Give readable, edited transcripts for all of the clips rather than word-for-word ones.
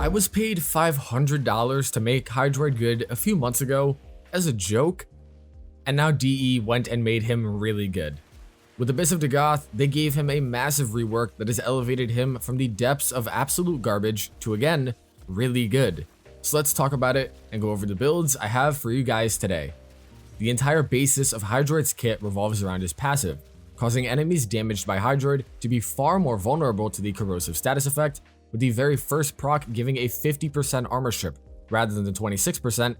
I was paid $500 to make Hydroid good a few months ago as a joke, and now DE went and made him really good. With Abyss of Dagoth, they gave him a massive rework that has elevated him from the depths of absolute garbage to, again, really good. So let's talk about it and go over the builds I have for you guys today. The entire basis of Hydroid's kit revolves around his passive, causing enemies damaged by Hydroid to be far more vulnerable to the corrosive status effect, with the very first proc giving a 50% armor strip rather than the 26%,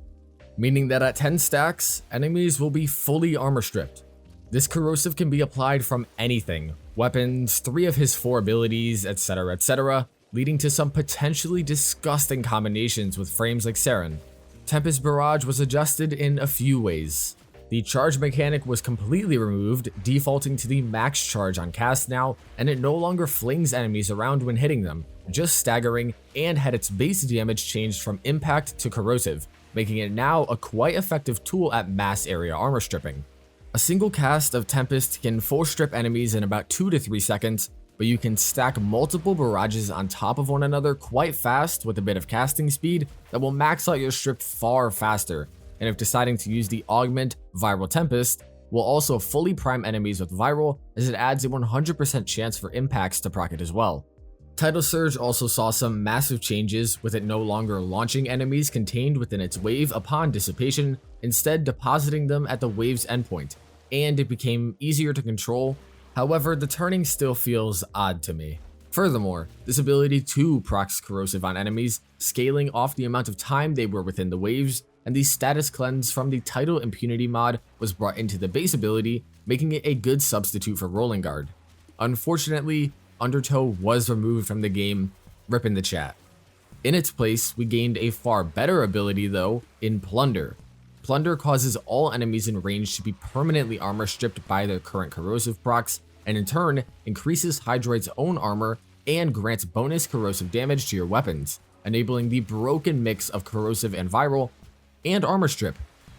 meaning that at 10 stacks, enemies will be fully armor stripped. This corrosive can be applied from anything, weapons, 3 of his 4 abilities, etc., leading to some potentially disgusting combinations with frames like Saren. Tempest Barrage was adjusted in a few ways. The charge mechanic was completely removed, defaulting to the max charge on cast now, and it no longer flings enemies around when hitting them, just staggering, and had its base damage changed from impact to corrosive, making it now a quite effective tool at mass area armor stripping. A single cast of Tempest can full strip enemies in about 2 to 3 seconds, but you can stack multiple barrages on top of one another quite fast with a bit of casting speed that will max out your strip far faster. And if deciding to use the augment Viral Tempest, will also fully prime enemies with Viral, as it adds a 100% chance for impacts to proc it as well. Tidal Surge also saw some massive changes, with it no longer launching enemies contained within its wave upon dissipation, instead depositing them at the wave's endpoint, and it became easier to control. However, the turning still feels odd to me. Furthermore, this ability too procs corrosive on enemies, scaling off the amount of time they were within the waves, and the status cleanse from the Tidal impunity mod was brought into the base ability, making it a good substitute for Rolling Guard. Unfortunately, Undertow was removed from the game, rip in the chat. In its place, we gained a far better ability though in Plunder. Plunder causes all enemies in range to be permanently armor stripped by their current corrosive procs, and in turn increases Hydroid's own armor and grants bonus corrosive damage to your weapons, enabling the broken mix of corrosive and viral, and armor strip.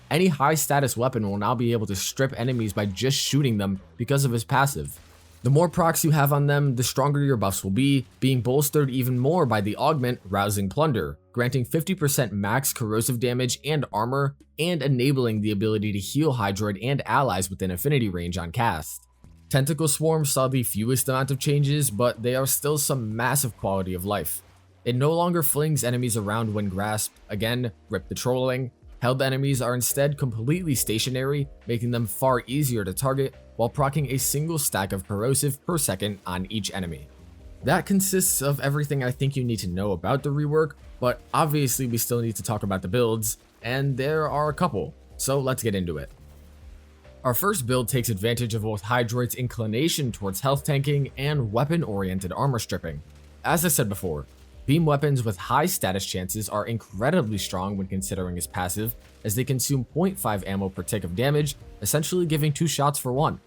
Any high status weapon will now be able to strip enemies by just shooting them because of his passive. The more procs you have on them, the stronger your buffs will be, being bolstered even more by the augment Rousing Plunder, granting 50% max corrosive damage and armor, and enabling the ability to heal Hydroid and allies within affinity range on cast. Tentacle Swarm saw the fewest amount of changes, but they are still some massive quality of life. It no longer flings enemies around when grasped, again, rip the trolling. Held enemies are instead completely stationary, making them far easier to target, while proccing a single stack of corrosive per second on each enemy. That consists of everything I think you need to know about the rework, but obviously we still need to talk about the builds, and there are a couple, so let's get into it. Our first build takes advantage of both Hydroid's inclination towards health tanking and weapon-oriented armor stripping. As I said before, beam weapons with high status chances are incredibly strong when considering his passive, as they consume 0.5 ammo per tick of damage, essentially giving 2 shots for 1.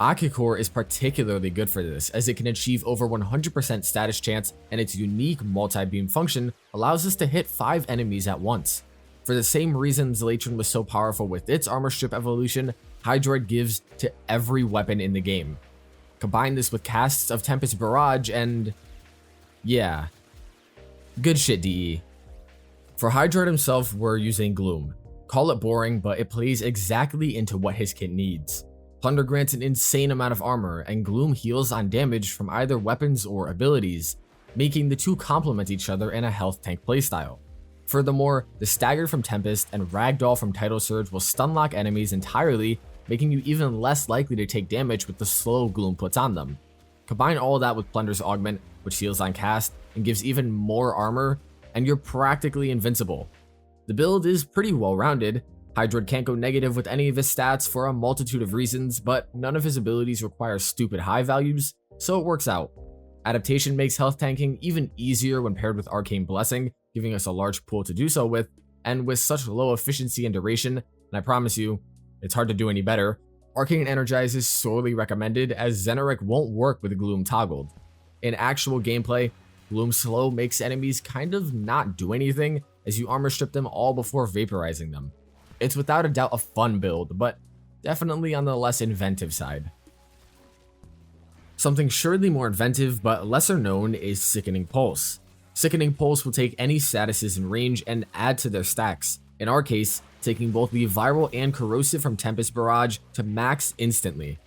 Akikor is particularly good for this, as it can achieve over 100% status chance, and its unique multi-beam function allows us to hit 5 enemies at once. For the same reasons Latron was so powerful with its armor strip evolution, Hydroid gives to every weapon in the game. Combine this with casts of Tempest Barrage and... yeah. Good shit, DE. For Hydroid himself, we're using Gloom. Call it boring, but it plays exactly into what his kit needs. Plunder grants an insane amount of armor, and Gloom heals on damage from either weapons or abilities, making the two complement each other in a health tank playstyle. Furthermore, the Stagger from Tempest and Ragdoll from Tidal Surge will stunlock enemies entirely, making you even less likely to take damage with the slow Gloom puts on them. Combine all that with Plunder's Augment, which heals on cast and gives even more armor, and you're practically invincible. The build is pretty well rounded. Hydroid can't go negative with any of his stats for a multitude of reasons, but none of his abilities require stupid high values, so it works out. Adaptation makes health tanking even easier when paired with Arcane Blessing, giving us a large pool to do so with, and with such low efficiency and duration, and I promise you, it's hard to do any better, Arcane Energize is sorely recommended, as Zenorek won't work with Gloom toggled. In actual gameplay, Gloom Slow makes enemies kind of not do anything, as you armor strip them all before vaporizing them. It's without a doubt a fun build, but definitely on the less inventive side. Something surely more inventive but lesser known is Sickening Pulse. Sickening Pulse will take any statuses in range and add to their stacks, in our case, taking both the viral and corrosive from Tempest Barrage to max instantly.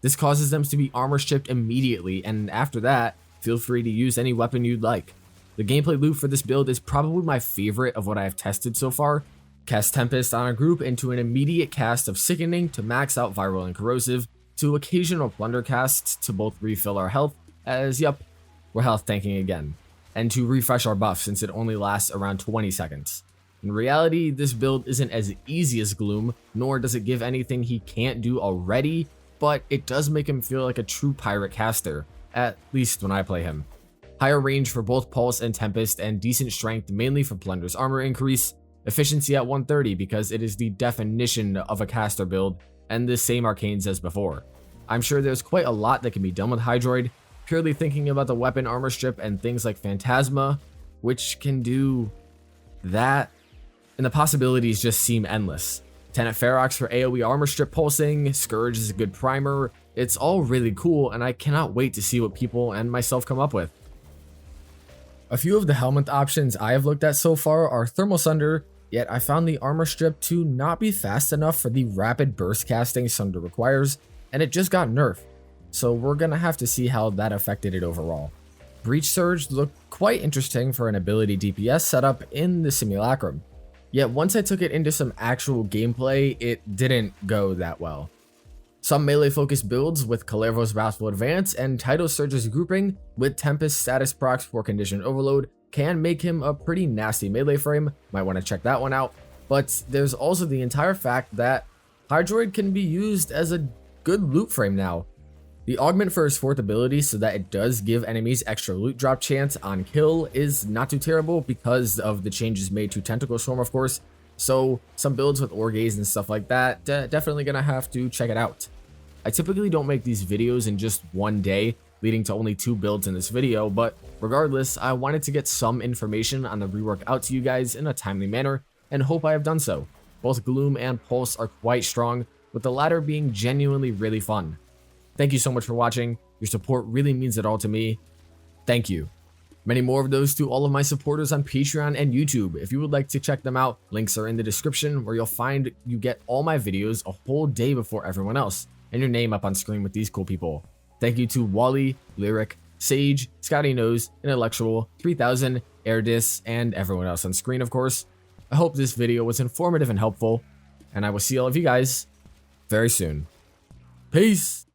This causes them to be armor stripped immediately, and after that, feel free to use any weapon you'd like. The gameplay loop for this build is probably my favorite of what I have tested so far. Cast Tempest on a group into an immediate cast of Sickening to max out viral and corrosive, to occasional Plunder casts to both refill our health, as yup, we're health tanking again, and to refresh our buff since it only lasts around 20 seconds. In reality, this build isn't as easy as Gloom, nor does it give anything he can't do already, but it does make him feel like a true pirate caster, at least when I play him. Higher range for both Pulse and Tempest, and decent strength mainly for Plunder's armor increase, efficiency at 130 because it is the definition of a caster build, and the same arcanes as before. I'm sure there's quite a lot that can be done with Hydroid, purely thinking about the weapon armor strip and things like Phantasma, which can do that, and the possibilities just seem endless. Tenet Ferox for AoE armor strip pulsing, Scourge is a good primer, it's all really cool and I cannot wait to see what people and myself come up with. A few of the helmet options I have looked at so far are Thermal Sunder, yet I found the armor strip to not be fast enough for the rapid burst casting Sunder requires, and it just got nerfed, so we're gonna have to see how that affected it overall. Breach Surge looked quite interesting for an ability DPS setup in the simulacrum, yet once I took it into some actual gameplay, it didn't go that well. Some melee focused builds with Kalervo's Wrathful Advance and Tidal Surge's grouping with Tempest status procs for Condition Overload can make him a pretty nasty melee frame, might want to check that one out, but there's also the entire fact that Hydroid can be used as a good loot frame now. The augment for his fourth ability so that it does give enemies extra loot drop chance on kill is not too terrible because of the changes made to Tentacle Swarm of course, so some builds with Orgaze and stuff like that, definitely gonna have to check it out. I typically don't make these videos in just one day, leading to only 2 builds in this video, but regardless, I wanted to get some information on the rework out to you guys in a timely manner, and hope I have done so. Both Gloom and Pulse are quite strong, with the latter being genuinely really fun. Thank you so much for watching, your support really means it all to me. Thank you. Many more of those to all of my supporters on Patreon and YouTube. If you would like to check them out, links are in the description where you'll find you get all my videos a whole day before everyone else, and your name up on screen with these cool people. Thank you to Wally, Lyric, Sage, Scotty Knows, Intellectual, 3000, Airdis, and everyone else on screen of course. I hope this video was informative and helpful, and I will see all of you guys very soon. Peace!